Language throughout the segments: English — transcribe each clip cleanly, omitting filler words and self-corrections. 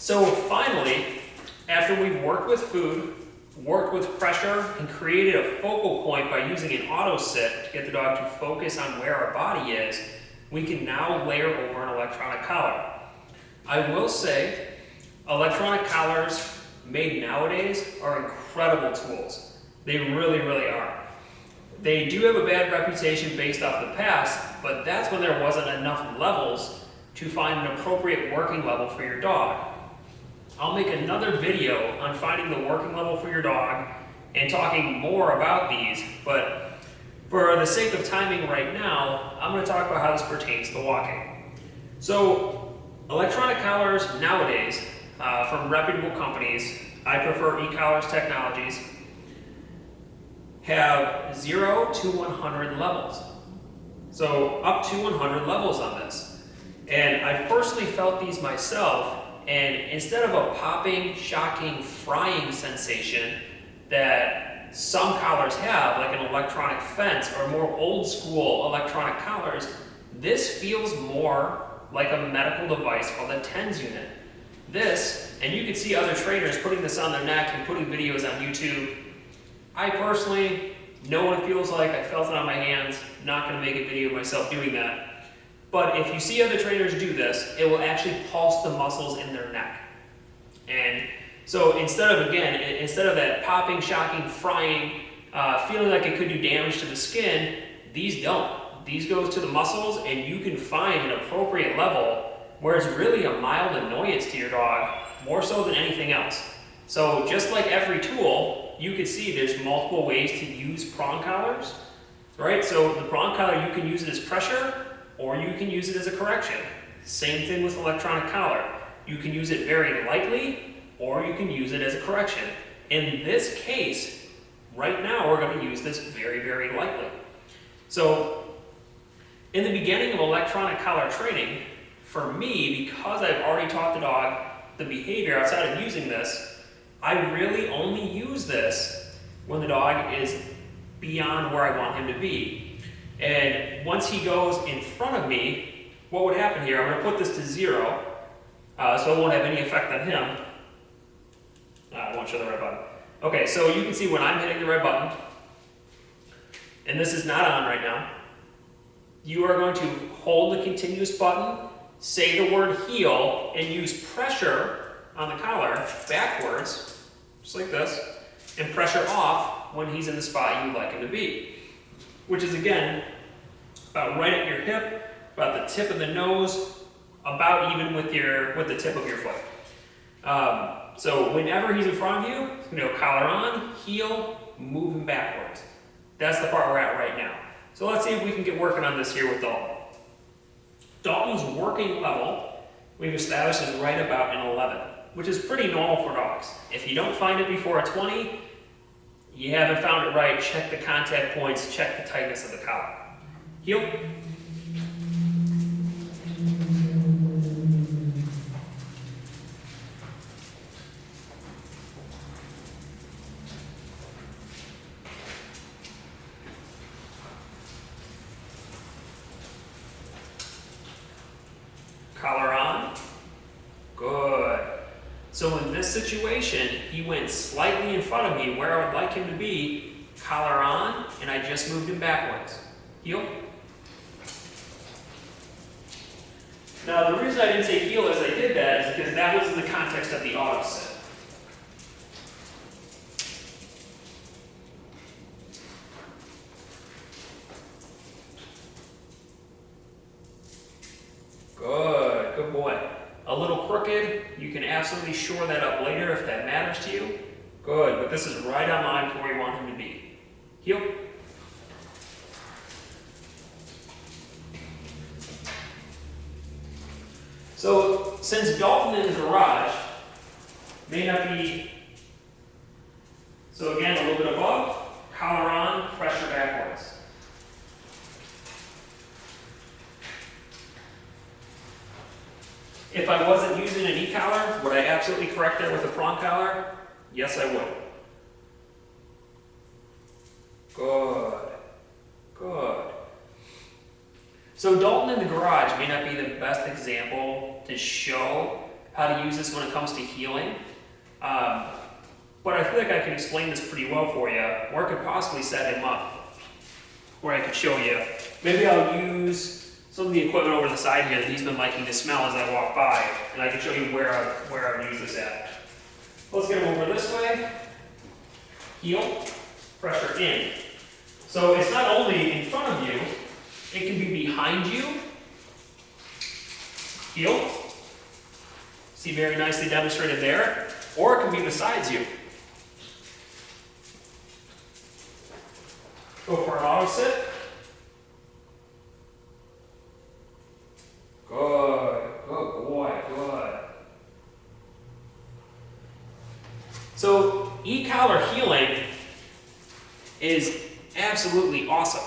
So finally, after we've worked with food, worked with pressure, and created a focal point by using an auto sit to get the dog to focus on where our body is, we can now layer over an electronic collar. I will say, electronic collars made nowadays are incredible tools. They really, really are. They do have a bad reputation based off the past, but that's when there wasn't enough levels to find an appropriate working level for your dog. I'll make another video on finding the working level for your dog and talking more about these, but for the sake of timing right now, I'm going to talk about how this pertains to walking. So, electronic collars nowadays, from reputable companies, I prefer eCollars Technologies, have 0 to 100 levels. So up to 100 levels on this. And I've personally felt these myself, and instead of a popping, shocking, frying sensation that some collars have, like an electronic fence or more old school electronic collars, this feels more like a medical device called a TENS unit. This, and you can see other trainers putting this on their neck and putting videos on YouTube. I personally know what it feels like. I felt it on my hands. Not going to make a video of myself doing that. But if you see other trainers do this, it will actually pulse the muscles in their neck. And so instead of that popping, shocking, frying, feeling like it could do damage to the skin, these don't. These go to the muscles, and you can find an appropriate level where it's really a mild annoyance to your dog, more so than anything else. So just like every tool, you can see there's multiple ways to use prong collars, right? So the prong collar, you can use it as pressure, or you can use it as a correction. Same thing with electronic collar. You can use it very lightly, or you can use it as a correction. In this case, right now, we're going to use this very, very lightly. So in the beginning of electronic collar training, for me, because I've already taught the dog the behavior outside of using this, I really only use this when the dog is beyond where I want him to be. And once he goes in front of me, what would happen here? I'm going to put this to 0, so it won't have any effect on him. I won't show the red button. Okay, so you can see when I'm hitting the red button, and this is not on right now, you are going to hold the continuous button, say the word heel, and use pressure on the collar backwards, just like this, and pressure off when he's in the spot you'd like him to be. Which is, again, about right at your hip, about the tip of the nose, about even with the tip of your foot. So whenever he's in front of you, it's going to go collar on, heel, move him backwards. That's the part we're at right now. So let's see if we can get working on this here with Dalton. Dalton's working level, we've established, is right about an 11, which is pretty normal for dogs. If you don't find it before a 20, you haven't found it right. Check the contact points, check the tightness of the collar. Heel. Collar on. Good. So in this situation, he went slightly in front of me where I would like him to be, collar on, and I just moved him backwards. Heel. Now the reason I didn't say heel as I did that is because that was in the context of the auto sit. Good boy. A little crooked, you can absolutely shore that up later if that matters to you. Good, but this is right on line to where you want him to be. Heel. So, since Dalton in the garage may not be, so again, a little bit above, collar on, pressure backwards. If I wasn't using an e-collar, would I absolutely correct that with a prong collar? Yes, I would. Good. So Dalton in the garage may not be the best example to show how to use this when it comes to heeling. But I feel like I can explain this pretty well for you, or I could possibly set him up where I could show you. Maybe I'll use some of the equipment over the side here that he's been liking to smell as I walk by, and I can show you where I would use this at. Let's get him over this way. Heel, pressure in. So it's not only in front of you, it can be behind you. Heel. See, very nicely demonstrated there. Or it can be besides you. Go for an auto sit. Good, good boy, good. So e-collar heeling is absolutely awesome.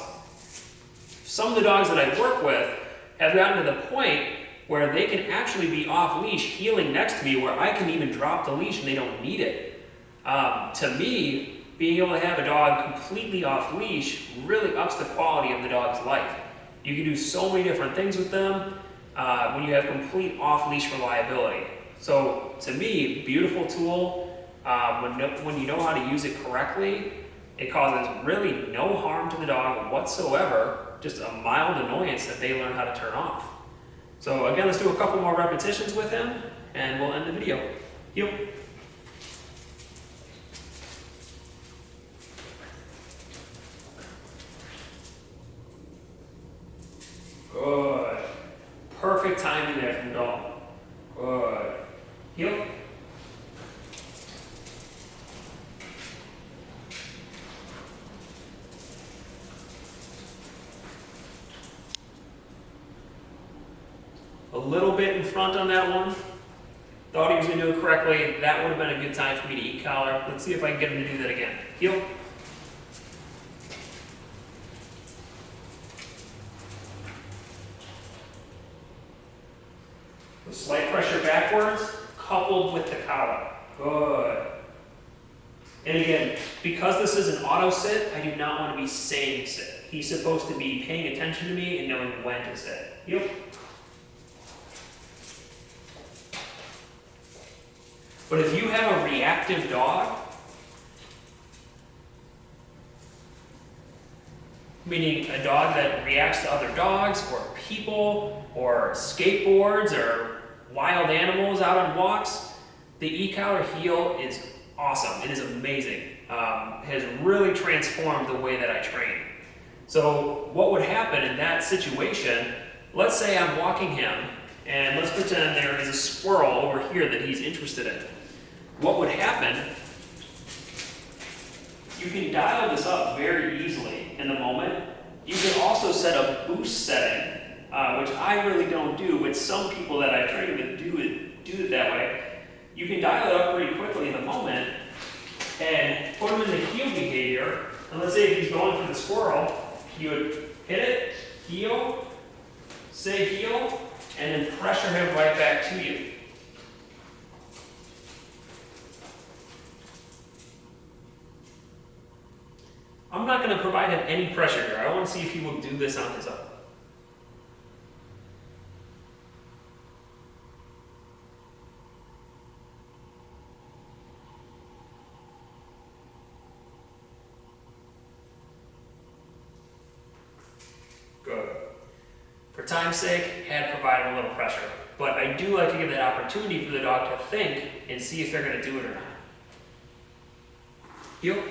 Some of the dogs that I work with have gotten to the point where they can actually be off leash heeling next to me where I can even drop the leash and they don't need it. To me, being able to have a dog completely off leash really ups the quality of the dog's life. You can do so many different things with them when you have complete off leash reliability. So to me, beautiful tool. When you know how to use it correctly, it causes really no harm to the dog whatsoever, just a mild annoyance that they learn how to turn off. So again, let's do a couple more repetitions with him, and we'll end the video. Heel. Good. Perfect timing there from dog. Good. Heel. A little bit in front on that one. Thought he was going to do it correctly. That would have been a good time for me to e-collar. Let's see if I can get him to do that again. Heel. The slight pressure backwards, coupled with the collar. Good. And again, because this is an auto sit, I do not want to be saying sit. He's supposed to be paying attention to me and knowing when to sit. Heel. But if you have a reactive dog, meaning a dog that reacts to other dogs or people or skateboards or wild animals out on walks, the e-collar heel is awesome. It is amazing. Has really transformed the way that I train. So what would happen in that situation, let's say I'm walking him and let's pretend there is a squirrel over here that he's interested in. What would happen, you can dial this up very easily in the moment. You can also set a boost setting, which I really don't do, but some people that I train with do it that way. You can dial it up pretty quickly in the moment and put him in the heel behavior. And let's say if he's going for the squirrel, you would hit it, heel, say heel, and then pressure him right back to you. I'm not going to provide him any pressure here. I want to see if he will do this on his own. Good. For time's sake, had provided a little pressure. But I do like to give that opportunity for the dog to think and see if they're going to do it or not. Heel.